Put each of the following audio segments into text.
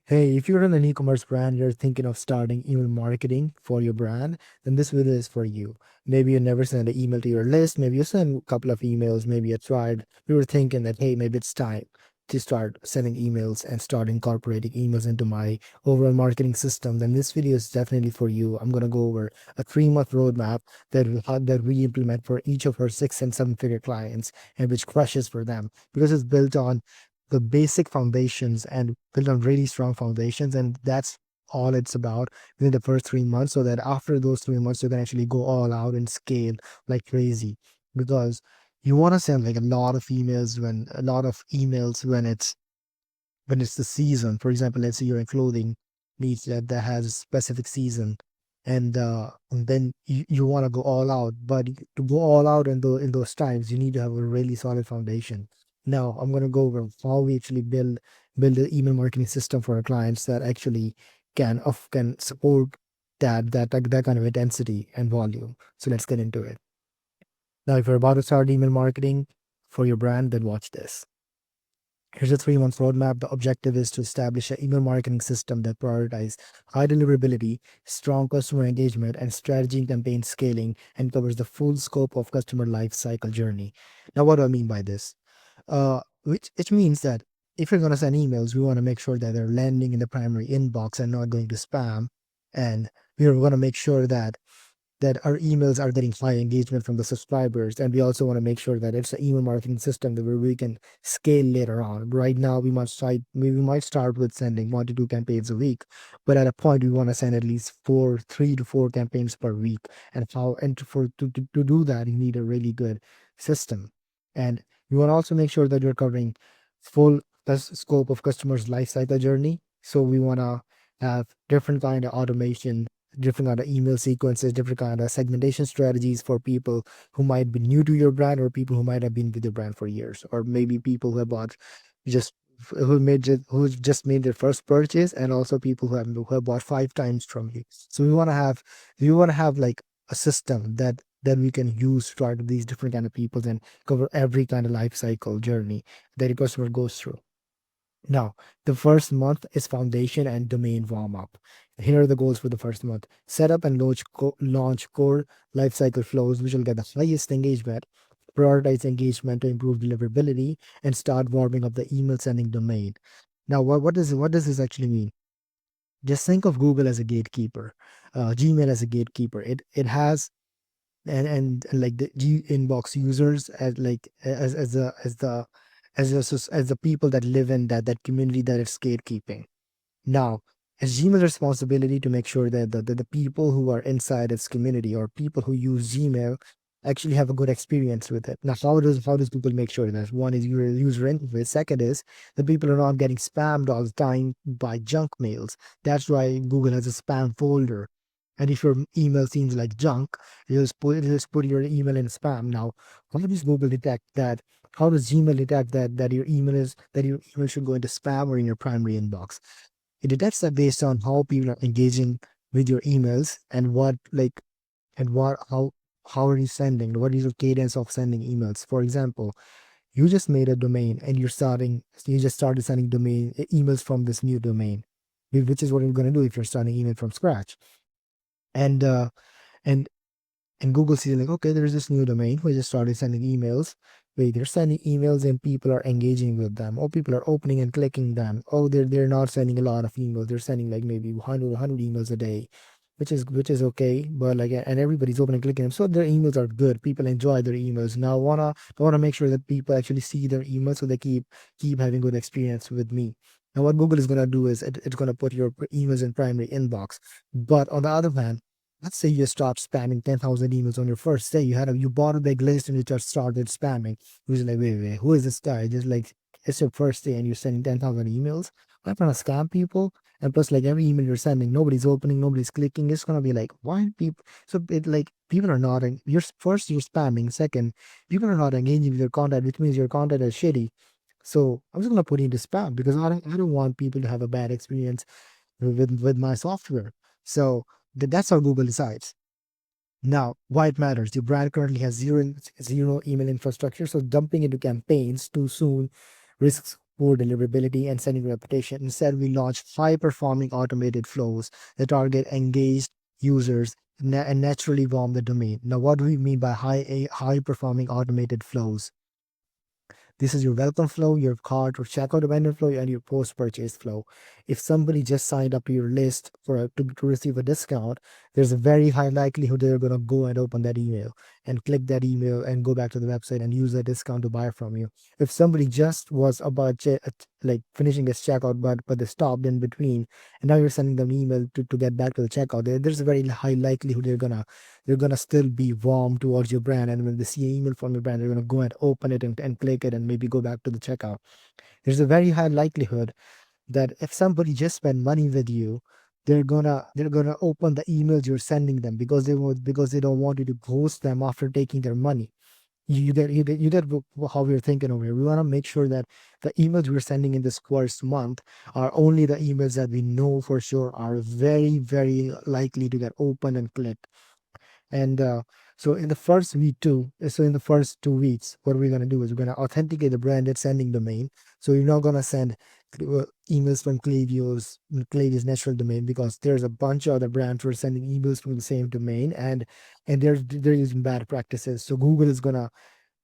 Hey, if you're in an e-commerce brand, you're thinking of starting email marketing for your brand, then this video is for you. Maybe you never send an email to your list. Maybe you send a couple of emails. Maybe you tried. You were thinking that, hey, maybe it's time to start sending emails and start incorporating emails into my overall marketing system. Then this video is definitely for you. I'm going to go over a 3-month roadmap that we implement for each of our 6 and 7-figure clients and which crushes for them because it's built on the basic foundations and build on really strong foundations. And that's all it's about within the first 3 months, so that after those 3 months, you can actually go all out and scale like crazy. Because you want to send like a lot of emails when it's the season. For example, let's say you're in clothing niche that has a specific season, and then you want to go all out. But to go all out in those times, you need to have a really solid foundation. Now, I'm gonna go over how we actually build an email marketing system for our clients that actually can support that kind of intensity and volume. So let's get into it. Now, if you're about to start email marketing for your brand, then watch this. Here's a 3 month roadmap. The objective is to establish an email marketing system that prioritizes high deliverability, strong customer engagement, and strategy and campaign scaling, and covers the full scope of customer life cycle journey. Now, what do I mean by this? Which means that if you're going to send emails, we want to make sure that they're landing in the primary inbox and not going to spam. And we're going to make sure that our emails are getting high engagement from the subscribers. And we also want to make sure that it's an email marketing system that where we can scale later on. Right now, we might start with sending 1 to 2 campaigns a week, but at a point we want to send at least 3 to 4 campaigns per week. And to do that, you need a really good system. And you want to also make sure that you're covering full scope of customers' life cycle journey. So we want to have different kind of automation, different kind of email sequences, different kind of segmentation strategies for people who might be new to your brand, or people who might have been with your brand for years, or maybe people who have bought just who just made their first purchase, and also people who have bought 5 times from you. So we want to have like a system that we can use to target these different kind of people and cover every kind of life cycle journey that a customer goes through. Now, the first month is foundation and domain warm up. Here are the goals for the first month. Set up and launch core lifecycle flows, which will get the highest engagement. Prioritize engagement to improve deliverability, and start warming up the email sending domain. Now, what does this actually mean? Just think of Google as a gatekeeper, Gmail as a gatekeeper. It has and like the G inbox users as like as the people that live in that community that it's gatekeeping. Now, it's Gmail's responsibility to make sure that the people who are inside its community, or people who use Gmail, actually have a good experience with it. Now, how does Google make sure that? One is your user interface. Second is the people are not getting spammed all the time by junk mails. That's why Google has a spam folder. And if your email seems like junk, you just put your email in spam. Now, how does Google detect that? How does Gmail detect that your email should go into spam or in your primary inbox? It detects that based on how people are engaging with your emails, and what how are you sending? What is your cadence of sending emails? For example, you just made a domain and you just started sending domain emails from this new domain, which is what you're going to do if you're starting email from scratch. And and and Google sees like, okay, there's this new domain. We just started sending emails. Wait, they're sending emails and people are engaging with them. Or people are opening and clicking them. Oh, they're not sending a lot of emails. They're sending like maybe 100 emails a day, which is okay. But like, and everybody's opening and clicking them, so their emails are good. People enjoy their emails. Now wanna make sure that people actually see their emails, so they keep having good experience with me. Now, what Google is gonna do is it's gonna put your emails in primary inbox. But on the other hand, let's say you start spamming 10,000 emails on your first day. You bought a big list and you just started spamming. Who's like, wait, who is this guy? Just like, it's your first day and you're sending 10,000 emails. I'm trying to scam people. And plus, like, every email you're sending, nobody's opening, nobody's clicking. It's gonna be like, why people? So it like people are not. You're spamming. Second, people are not engaging with your content, which means your content is shitty. So I'm just gonna put it into spam because I don't want people to have a bad experience with my software. So that's how Google decides. Now, why it matters? Your brand currently has zero email infrastructure, so dumping into campaigns too soon risks poor deliverability, and sending reputation. Instead, we launched high-performing automated flows that target engaged users and naturally warm the domain. Now, what do we mean by high-performing automated flows? This is your welcome flow, your cart or checkout abandon flow, and your post-purchase flow. If somebody just signed up to your list to receive a discount, there's a very high likelihood they're going to go and open that email and click that email and go back to the website and use that discount to buy from you. If somebody just was about like finishing his checkout, but they stopped in between, and now you're sending them an email to get back to the checkout, there's a very high likelihood they're gonna still be warm towards your brand, and when they see an email from your brand, they're gonna go and open it and click it and maybe go back to the checkout. There's a very high likelihood that if somebody just spend money with you, they're gonna open the emails you're sending them because they don't want you to ghost them after taking their money. You get how we're thinking over here. We want to make sure that the emails we're sending in this first month are only the emails that we know for sure are very, very likely to get opened and clicked. And so in the first week too, so in the first 2 weeks, what we're gonna do is we're gonna authenticate the branded sending domain. So you're not gonna send emails from Klaviyo's natural domain, because there's a bunch of other brands who are sending emails from the same domain, and they're using bad practices. So Google is gonna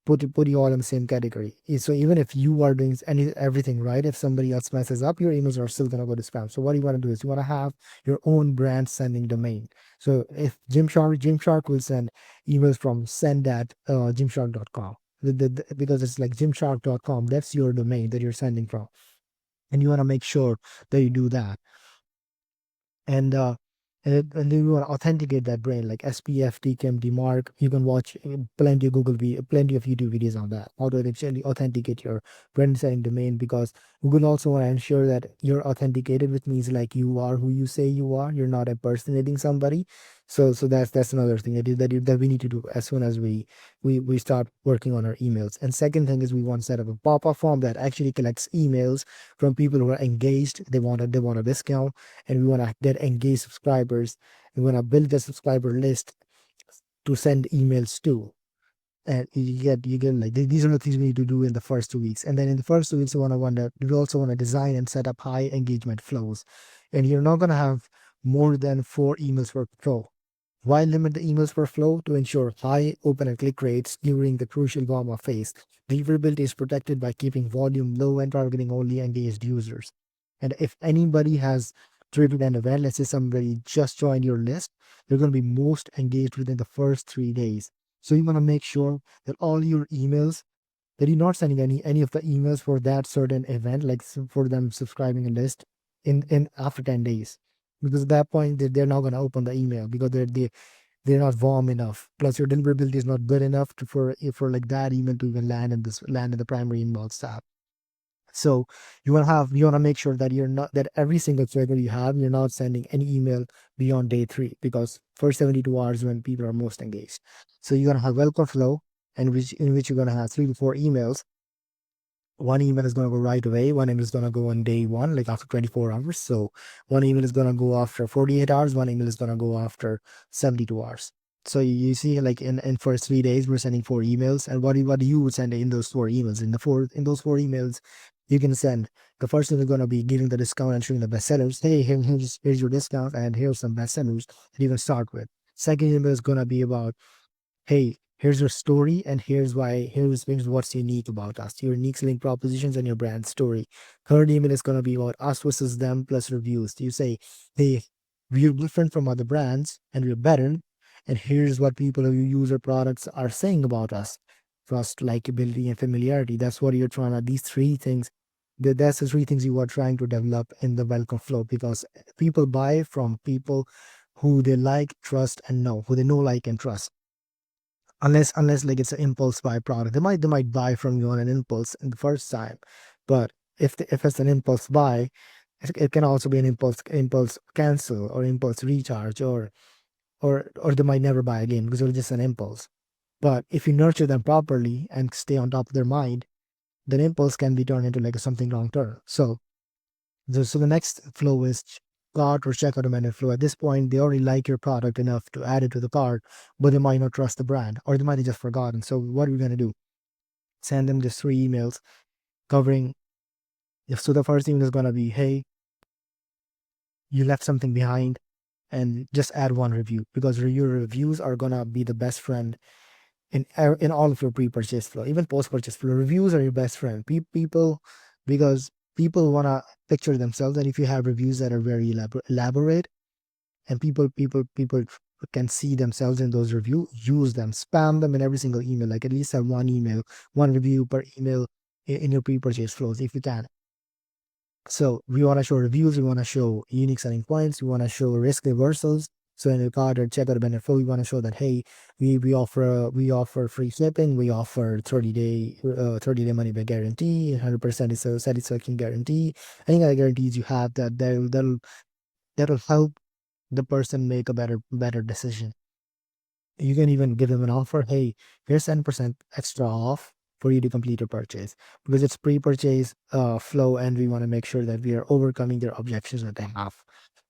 put you all in the same category. So even if you are doing everything right, if somebody else messes up, your emails are still gonna go to spam. So what you want to do is you want to have your own brand sending domain. So if Gymshark will send emails from send at gymshark.com. Because it's like gymshark.com, that's your domain that you're sending from, and you want to make sure that you do that. And and then you want to authenticate that brand like SPF, TCAM, DMARC. You can watch plenty of YouTube videos on that, how to actually authenticate your brand setting domain, because Google also want to ensure that you're authenticated, which means like you are who you say you are. You're not impersonating somebody. So that's another thing that we need to do as soon as we start working on our emails. And second thing is we want to set up a pop-up form that actually collects emails from people who are engaged. They want a discount, and we want to get engaged subscribers. We want to build a subscriber list to send emails to. And you get like these are the things we need to do in the first 2 weeks. And then in the first 2 weeks, we also want to design and set up high engagement flows. And you're not gonna have more than 4 emails per flow. Why limit the emails per flow? To ensure high open and click rates during the crucial warm-up phase. Deliverability is protected by keeping volume low and targeting only engaged users. And if anybody has triggered an event, let's say somebody just joined your list, they're going to be most engaged within the first 3 days. So you want to make sure that all your emails, that you're not sending any of the emails for that certain event, like for them subscribing a list in after 10 days. Because at that point they're not going to open the email because they're not warm enough. Plus your deliverability is not good enough for like that email to even land in the primary inbox tab. So you want to make sure that you're not that every single trigger you have, you're not sending any email beyond day 3, because first 72 hours when people are most engaged. So you're gonna have welcome flow, and in which you're gonna have 3 to 4 emails. One email is going to go right away. One email is going to go on day 1, like after 24 hours. So one email is going to go after 48 hours. One email is going to go after 72 hours. So you see, like in first 3 days, we're sending 4 emails. And what do you send in those 4 emails? In those 4 emails, you can send the first one is going to be giving the discount and showing the bestsellers. Hey, here's your discount, and here's some bestsellers that you can start with. Second email is going to be about, hey, here's your story, and here's what's unique about us, your unique selling propositions and your brand story. Third email is going to be about us versus them plus reviews. You say, hey, we're different from other brands and we're better, and here's what people who use our products are saying about us: trust, likability, and familiarity. That's what you're trying to, these 3 things. That's the 3 things you are trying to develop in the welcome flow, because people buy from people who they like, trust, and know, who they know, like, and trust. Unless like it's an impulse buy product, they might buy from you on an impulse in the first time. But if it's an impulse buy, it can also be an impulse cancel or impulse recharge, or they might never buy again because it was just an impulse. But if you nurture them properly and stay on top of their mind, then impulse can be turned into like something long term. So the next flow is cart or checkout amendment flow. At this point, they already like your product enough to add it to the cart, but they might not trust the brand, or they might have just forgotten. So what are we going to do? Send them just 3 emails covering If so, the first email is gonna be, hey, you left something behind, and just add one review, because your reviews are gonna be the best friend in all of your pre-purchase flow, even post-purchase flow. Reviews are your best friend. People, because people wanna picture themselves, and if you have reviews that are very elaborate, and people can see themselves in those reviews, use them, spam them in every single email. Like at least have one email, one review per email in your pre-purchase flows if you can. So we want to show reviews, we want to show unique selling points, we want to show risk reversals. So in the card or checkout benefit flow, we want to show that, hey, we offer free shipping, we offer 30-day money back guarantee, 100% is a satisfaction guarantee. Any other guarantees you have, that'll help the person make a better decision. You can even give them an offer. Hey, here's 10% extra off for you to complete your purchase, because it's pre-purchase flow, and we want to make sure that we are overcoming their objections that they have,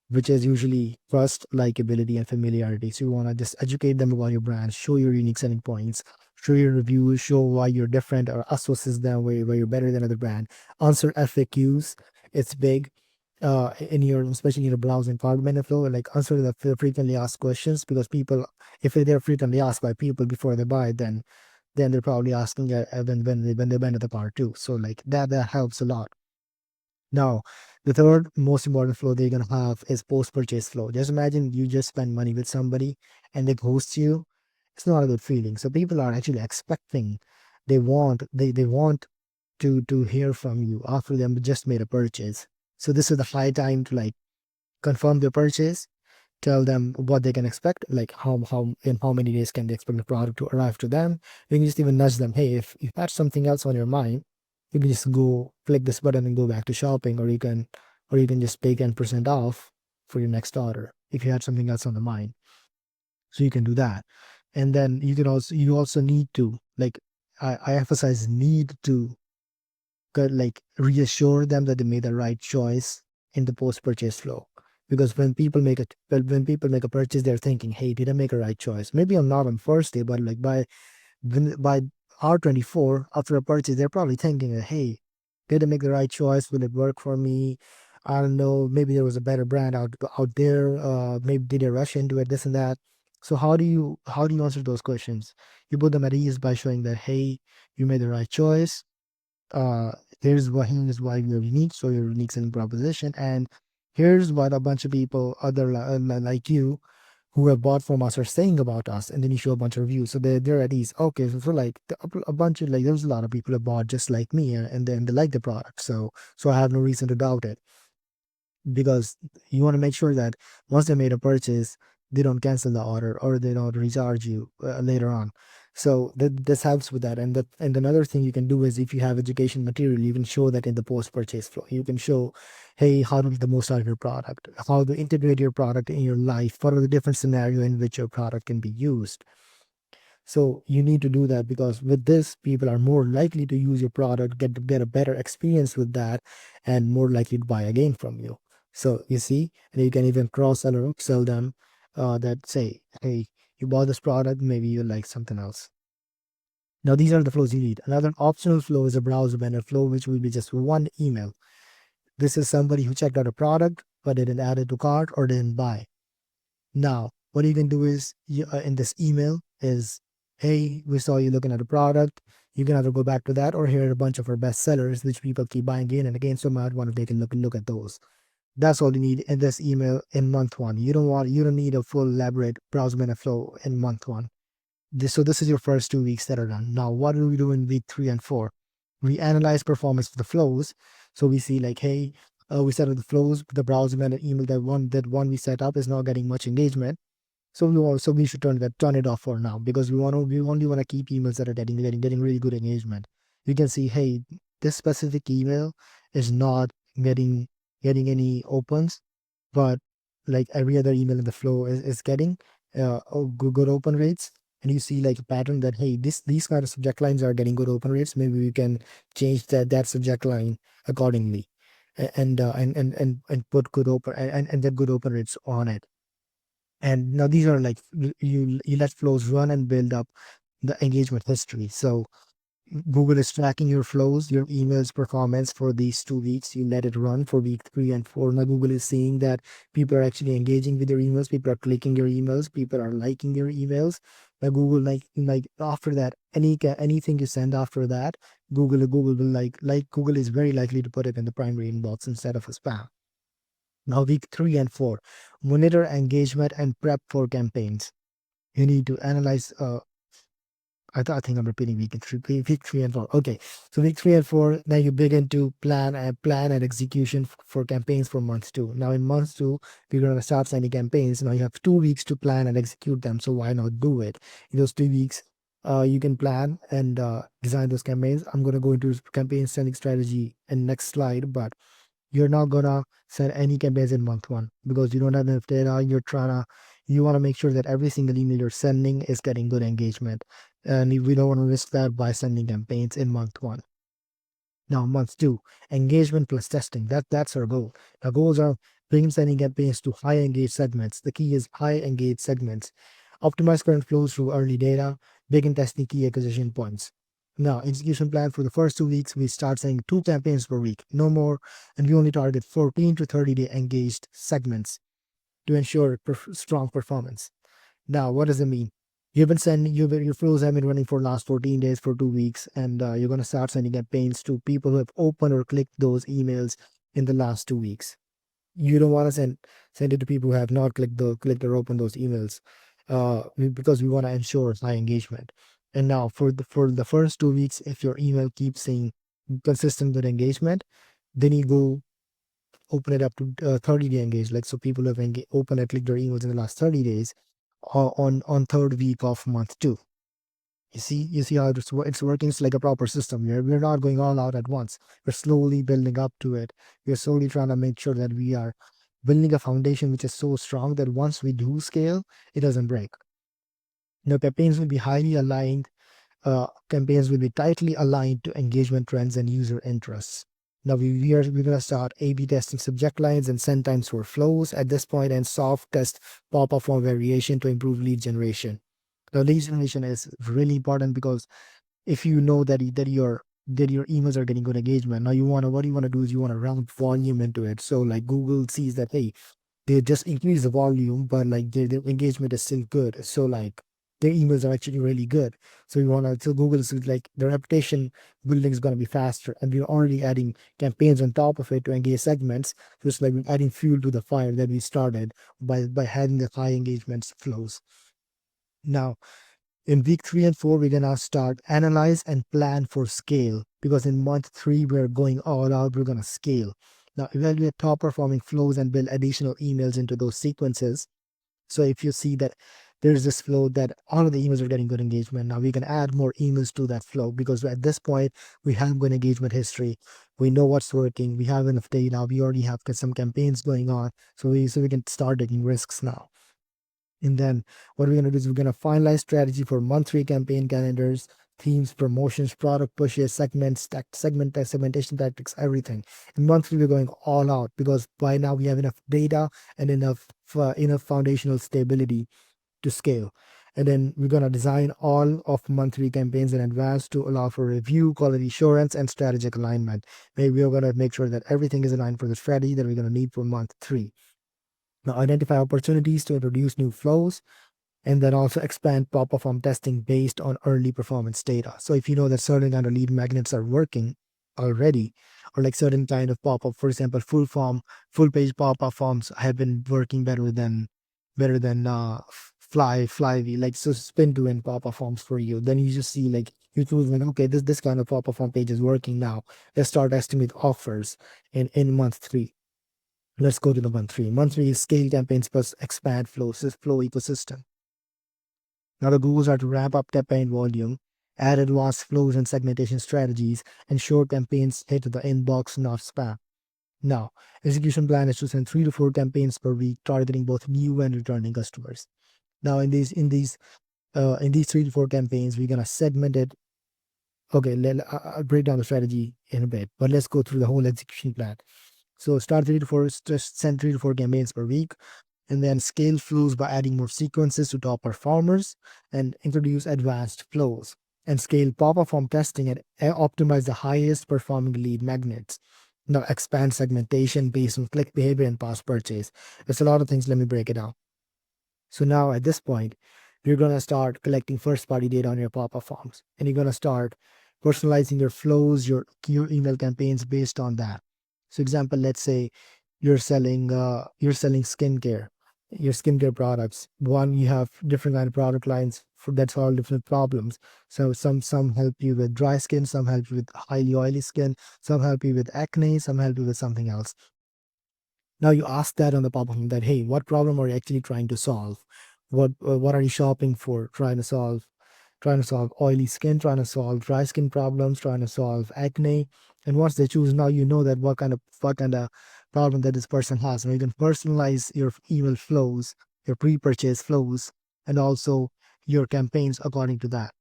which is usually trust, likability, and familiarity. So you want to just educate them about your brand, show your unique selling points, show your reviews, show why you're different, or associate them where you're better than other brand. Answer FAQs. It's big. In your, especially in your browsing card flow, like answer the frequently asked questions, because people, if they're frequently asked by people before they buy, then they're probably asking when they went to the cart too. So like that helps a lot. Now, the third most important flow they're gonna have is post-purchase flow. Just imagine you just spend money with somebody and they ghost you. It's not a good feeling. So people are actually expecting, they want to hear from you after them just made a purchase. So this is the high time to like confirm their purchase, tell them what they can expect, like how in how many days can they expect the product to arrive to them. You can just even nudge them, hey, if you had something else on your mind, you can just go click this button and go back to shopping, or you can just pay 10% off for your next order if you had something else on the mind. So you can do that. And then you also need to, like, I emphasize need to, like, reassure them that they made the right choice in the post purchase flow. Because when people make a purchase, they're thinking, hey, did I make a right choice? Maybe I'm not on first day, but like by R24 after a purchase, they're probably thinking, hey, did I make the right choice? Will it work for me? I don't know. Maybe there was a better brand out there. Maybe did I rush into it? This and that. So how do you answer those questions? You put them at ease by showing that, hey, you made the right choice. uh here's why you're unique, so your unique selling proposition, and here's what a bunch of people like you who have bought from us are saying about us. And then you show a bunch of reviews, so they're at ease. Okay, so like a bunch of, like, there's a lot of people who bought just like me, and then they like the product, so I have no reason to doubt it, because you want to make sure that once they made a purchase, they don't cancel the order or they don't recharge you later on. So this helps with that. And another thing you can do is, if you have education material, you can show that in the post purchase flow. You can show, hey, how to get the most out of your product, how to integrate your product in your life, what are the different scenarios in which your product can be used. So you need to do that, because with this, people are more likely to use your product, get a better experience with that, and more likely to buy again from you. So you see, and you can even cross sell or upsell them, that say, hey, you bought this product, maybe you like something else. Now these are the flows you need. Another optional flow is a browser banner flow, which will be just one email. This is somebody who checked out a product but didn't add it to cart or didn't buy. Now, what you can do is, in this email is, hey, we saw you looking at a product. You can either go back to that, or here are a bunch of our best sellers, which people keep buying again and again. So you might want to take a look at those. That's all you need in this email in month one. You don't need a full elaborate browser meta flow in month one. So this is your first 2 weeks that are done. Now, what do we do in week 3 and 4? We analyze performance of the flows. So we see, like, hey, we set up the flows, the browser meta email, that one we set up is not getting much engagement. So we should turn it off for now, because we only want to keep emails that are getting really good engagement. You can see, hey, this specific email is not getting any opens, but like every other email in the flow is getting good open rates. And you see, like, a pattern that, hey, these kind of subject lines are getting good open rates. Maybe we can change that subject line accordingly, and put good open and get good open rates on it. And now these are like, you let flows run and build up the engagement history. So Google is tracking your flows, your emails performance for these 2 weeks. You let it run for week 3 and 4. Now Google is seeing that people are actually engaging with your emails, people are clicking your emails, people are liking your emails. Now Google like after that, anything you send after that, Google will like Google is very likely to put it in the primary inbox instead of a spam. Now week 3 and 4, monitor engagement and prep for campaigns. You need to analyze I think I'm repeating week 3 and 4. Okay, so week 3 and 4. Now you begin to plan and execution for campaigns for month 2. Now in month 2, we're gonna start sending campaigns. Now you have 2 weeks to plan and execute them. So why not do it in those 2 weeks? You can plan and design those campaigns. I'm gonna go into campaign sending strategy in next slide, but you're not gonna send any campaigns in month 1 because you don't have enough data. You want to make sure that every single email you're sending is getting good engagement, and we don't want to risk that by sending campaigns in month 1. Now month 2, engagement plus testing. That's our goal. Our goals are bring sending campaigns to high engaged segments. The key is high engaged segments. Optimize current flows through early data. Begin testing key acquisition points. Now, execution plan for the first 2 weeks, we start sending 2 campaigns per week, no more, and we only target 14 to 30-day engaged segments to ensure strong performance. Now, what does it mean? You've been sending your flows have been running for last 14 days for 2 weeks, and you're going to start sending campaigns to people who have opened or clicked those emails in the last 2 weeks. You don't want to send it to people who have not clicked or opened those emails, because we want to ensure high engagement. And now for the first 2 weeks, if your email keeps seeing consistent good engagement, then you go open it up to 30-day engaged. Like, so people have opened and clicked their emails in the last 30 days on third week of month 2. You see how it's working. It's like a proper system. We're not going all out at once. We're slowly building up to it. We're slowly trying to make sure that we are building a foundation which is so strong that once we do scale, it doesn't break. Now, campaigns will be highly aligned. Campaigns will be tightly aligned to engagement trends and user interests. Now we're going to start A/B testing subject lines and send times for flows at this point, and soft test pop-up form variation to improve lead generation. Now, lead generation is really important because if you know that your emails are getting good engagement, now what you want to do is you want to round volume into it. So like Google sees that, hey, they just increase the volume, but like their engagement is still good. So like their emails are actually really good. So we want to, so Google is like the reputation building is going to be faster, and we're already adding campaigns on top of it to engage segments. So it's like we're adding fuel to the fire that we started by having the high engagement flows. Now, in week 3 and 4, we're gonna start analyze and plan for scale, because in month 3 we're going all out. We're gonna scale. Now, evaluate top performing flows and build additional emails into those sequences. So if you see that there's this flow that all of the emails are getting good engagement, now we can add more emails to that flow, because at this point we have good engagement history. We know what's working. We have enough data. We already have some campaigns going on, so we can start taking risks now. And then what we're going to do is we're going to finalize strategy for month 3 campaign calendars, themes, promotions, product pushes, segmentation tactics, everything. In month 3, we're going all out because by now we have enough data and enough foundational stability to scale. And then we're going to design all of month 3 campaigns in advance to allow for review, quality assurance, and strategic alignment. Maybe we're going to make sure that everything is aligned for the strategy that we're going to need for month 3. Now, identify opportunities to introduce new flows, and then also expand pop-up form testing based on early performance data. So if you know that certain kind of lead magnets are working already, or like certain kind of pop-up, for example, full page pop-up forms have been working better than Flyvy, like so spin to win pop-up forms for you. Then you just see like you choose like, okay, this kind of pop-up form page is working now. Let's start testing with offers in month 3. Let's go to the month 3. Month 3 is scale campaigns plus expand flow ecosystem. Now the goals are to ramp up campaign volume, add advanced flows and segmentation strategies, ensure campaigns hit the inbox, not spam. Now, execution plan is to send 3 to 4 campaigns per week, targeting both new and returning customers. Now, in these 3 to 4 campaigns, we're gonna segment it. Okay, I'll break down the strategy in a bit, but let's go through the whole execution plan. So start 3 to 4, just send 3 to 4 campaigns per week, and then scale flows by adding more sequences to top performers and introduce advanced flows. and scale pop-up form testing and optimize the highest performing lead magnets. Now expand segmentation based on click behavior and past purchase. It's a lot of things. Let me break it down. So now at this point, you're going to start collecting first party data on your pop-up forms, and you're going to start personalizing your flows, your email campaigns based on that. So example, let's say you're selling skincare, your skincare products. One, you have different kind of product lines for that solve different problems. So some help you with dry skin, some help you with highly oily skin, some help you with acne, some help you with something else. Now you ask that on the pop-up that, hey, what problem are you actually trying to solve? What are you shopping for? Trying to solve oily skin, trying to solve dry skin problems, trying to solve acne. And once they choose, now you know that what kind of problem that this person has. And you can personalize your email flows, your pre-purchase flows, and also your campaigns according to that.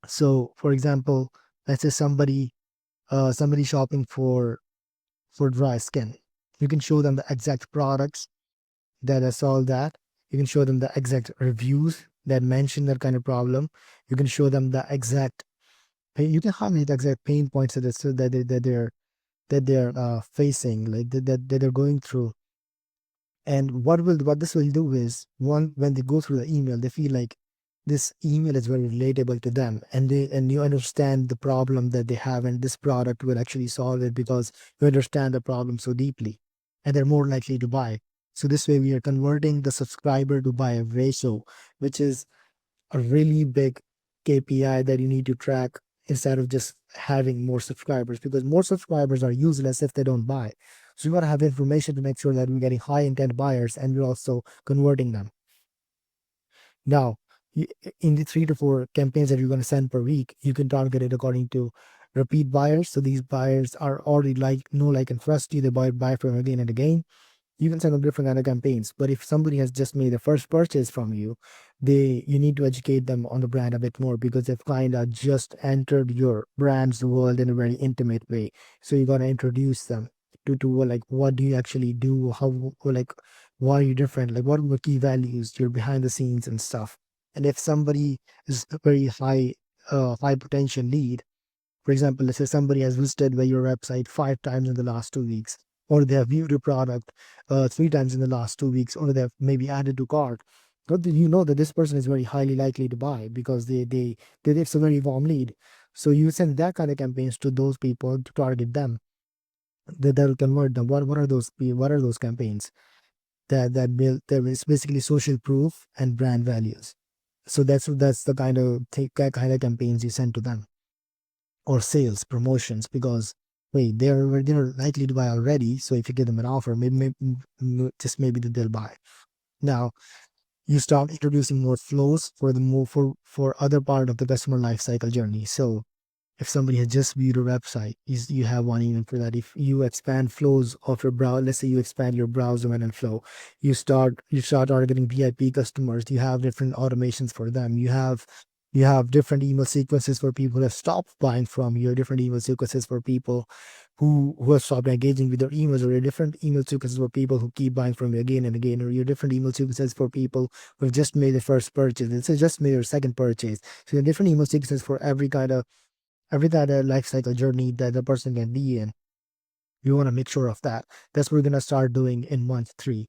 So, for example, let's say somebody shopping for dry skin. You can show them the exact products that solve that. You can show them the exact reviews that mention that kind of problem. You can show them the exact you can highlight the exact pain points that they're facing, like that they're going through. And what this will do is, one, when they go through the email, they feel like this email is very relatable to them, and you understand the problem that they have, and this product will actually solve it because you understand the problem so deeply, and they're more likely to buy. So this way, we are converting the subscriber to buyer ratio, which is a really big KPI that you need to track instead of just having more subscribers, because more subscribers are useless if they don't buy. So you got to have information to make sure that we're getting high intent buyers and we're also converting them. Now, in the 3 to 4 campaigns that you're going to send per week, you can target it according to repeat buyers. So these buyers are already know, like, and trust you. They buy from again and again. You can send them different kind of campaigns. But if somebody has just made a first purchase from you, you need to educate them on the brand a bit more, because they've kind of just entered your brand's world in a very intimate way. So you gotta introduce them to like, what do you actually do? How, like, why are you different? Like, what are your key values? Your behind the scenes and stuff. And if somebody is a very high potential lead, for example, let's say somebody has visited your website 5 times in the last 2 weeks, or they have viewed your product 3 times in the last 2 weeks, or they have maybe added to cart. But then you know that this person is very highly likely to buy because it's a very warm lead. So you send that kind of campaigns to those people to target them. That'll convert them. What are those campaigns that build that is basically social proof and brand values. So that's the kind of campaigns you send to them, or sales promotions, because wait, they're likely to buy already. So if you give them an offer, just maybe that they'll buy. Now you start introducing more flows for the more for other part of the customer life cycle journey. So if somebody has just viewed a website, you have one even for that. If you expand flows of your browser, let's say you expand your browser and flow, you start targeting VIP customers. You have different automations for them. You have different email sequences for people who have stopped buying from you, different email sequences for people who have stopped engaging with your emails, or your different email sequences for people who keep buying from you again and again, or your different email sequences for people who have just made their first purchase. It's just made their second purchase. So your different email sequences for every kind of life cycle journey that the person can be in. We want to make sure of that. That's what we're going to start doing in month 3.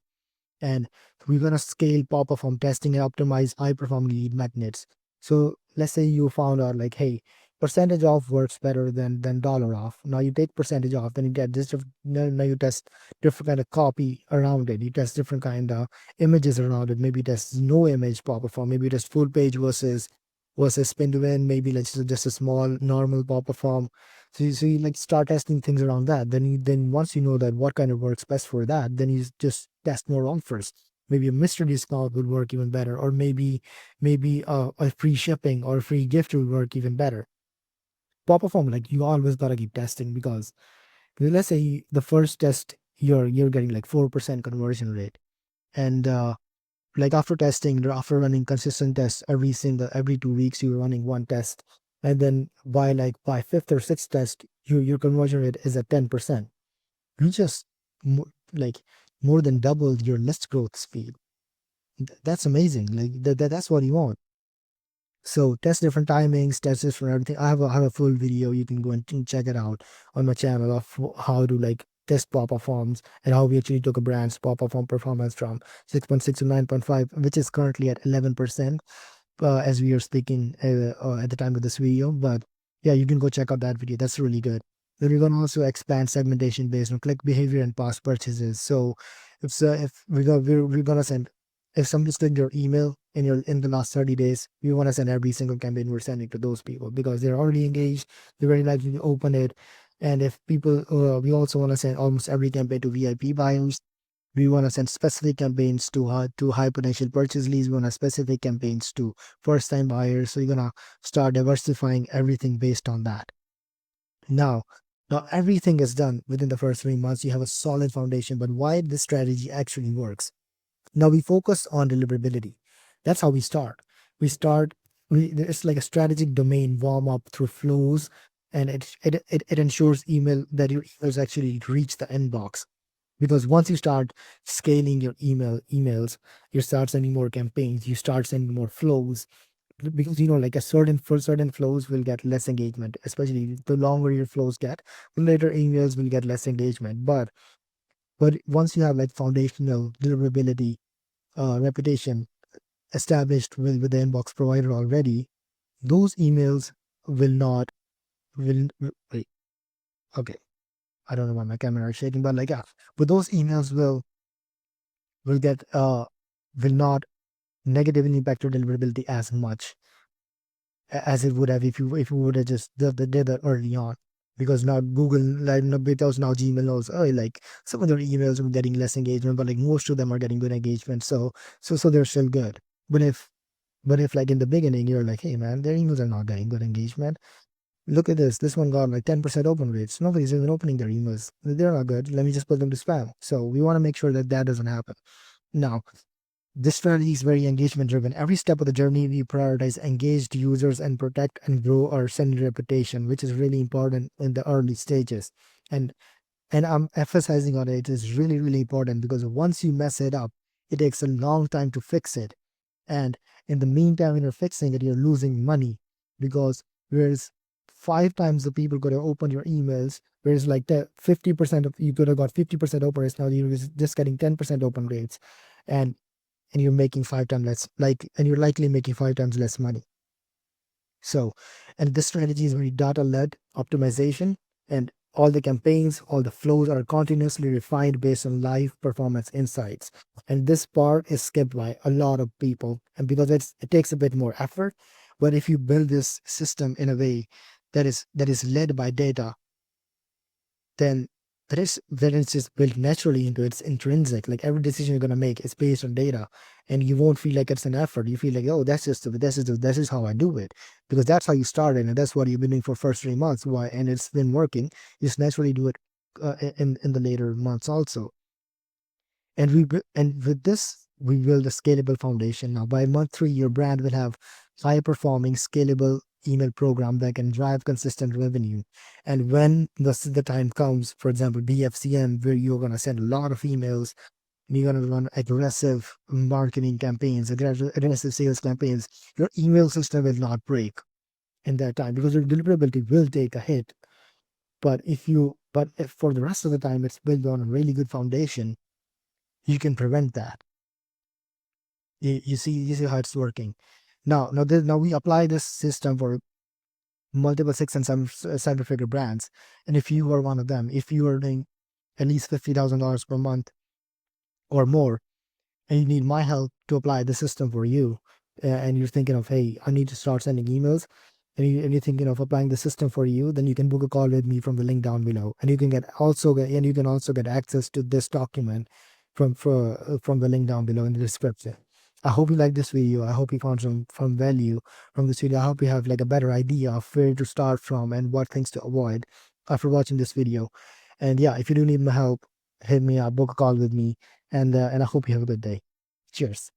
And we're going to scale pop-up from testing and optimize high performing lead magnets. So let's say you found out, like, hey, percentage off works better than dollar off. Now you take percentage off, then you get this. Now you test different kind of copy around it. You test different kind of images around it. Maybe test no image pop-up form. Maybe test full page versus spin to win. Maybe let's just a small normal pop-up form. So you like start testing things around that. Then once you know that what kind of works best for that, then you just test more offers. Maybe a mystery discount would work even better, or maybe a free shipping or free gift would work even better. Pop-up form, like, you always gotta keep testing, because let's say the first test you're getting like 4% conversion rate, and like after testing, or after running consistent tests every 2 weeks, you're running one test, and then by fifth or sixth test, your conversion rate is at 10%. You just like more than doubled your list growth speed. That's amazing. Like that's what you want. So test different timings, test different everything. I have a full video. You can go and check it out on my channel of how to like test pop-up forms and how we actually took a brand's pop-up form performance from 6.6 to 9.5, which is currently at 11%, as we are speaking at the time of this video. But yeah, you can go check out that video. That's really good. Then we're going to also expand segmentation based on click behavior and past purchases. So if we're going to send, if somebody's clicked your email in the last 30 days, we want to send every single campaign we're sending to those people because they're already engaged. They're very likely to open it. And if people, we also want to send almost every campaign to VIP buyers. We want to send specific campaigns to high potential purchase leads. We want to specific campaigns to first time buyers. So you're gonna start diversifying everything based on that. Now, now everything is done within the first 3 months. You have a solid foundation. But why this strategy actually works? Now we focus on deliverability. That's how we start. We start. It's like a strategic domain warm up through flows, and it ensures email that your emails actually reach the inbox, because once you start scaling your emails, you start sending more campaigns, you start sending more flows, because like a certain flows will get less engagement, especially the longer your flows get, the later emails will get less engagement. But once you have like foundational deliverability reputation established with the inbox provider already, those emails will not will wait, okay, I don't know why my camera is shaking, but like, yeah, but those emails will get will not negatively impact your deliverability as much as it would have if you would have just did that early on. Because now Google, like, because now Gmail knows, oh, like some of their emails are getting less engagement, but like most of them are getting good engagement. So they're still good. But if like in the beginning you're like, hey man, their emails are not getting good engagement. Look at this. This one got like 10% open rates. Nobody's even opening their emails. They're not good. Let me just put them to spam. So we want to make sure that that doesn't happen. Now, this strategy is very engagement driven. Every step of the journey, we prioritize engaged users and protect and grow our sending reputation, which is really important in the early stages. And and I'm emphasizing on it. It is really, really important because once you mess it up, it takes a long time to fix it. And in the meantime, when you're fixing it, you're losing money, because whereas 5 times the people could have opened your emails, whereas like the 50% of you could have got 50% open rates, now you're just getting 10% open rates. And and you're making 5 times less, like, and you're likely making 5 times less money. So, and this strategy is very data led optimization, and all the campaigns, all the flows are continuously refined based on live performance insights. And this part is skipped by a lot of people, and because it takes a bit more effort. But if you build this system in a way that is led by data, then that is just built naturally into its intrinsic. Like every decision you're gonna make is based on data, and you won't feel like it's an effort. You feel like, oh, this is how I do it, because that's how you started, and that's what you've been doing for first 3 months. Why? And it's been working. You just naturally do it in the later months also. And with this, we build a scalable foundation. Now, by month 3, your brand will have high performing, scalable email program that can drive consistent revenue. And when the time comes, for example, BFCM, where you're going to send a lot of emails and you're going to run aggressive marketing campaigns, aggressive sales campaigns, your email system will not break in that time, because your deliverability will take a hit. But if for the rest of the time it's built on a really good foundation, you can prevent that. You see how it's working. Now we apply this system for multiple 6 and 7 figure brands. And if you are one of them, if you are doing at least $50,000 per month or more, and you need my help to apply the system for you, and you're thinking of, hey, I need to start sending emails, and you're thinking of applying the system for you, then you can book a call with me from the link down below, and you can also get access to this document from the link down below in the description. I hope you like this video. I hope you found some value from this video. I hope you have like a better idea of where to start from and what things to avoid after watching this video. And yeah, if you do need my help, hit me up, book a call with me, and I hope you have a good day. Cheers.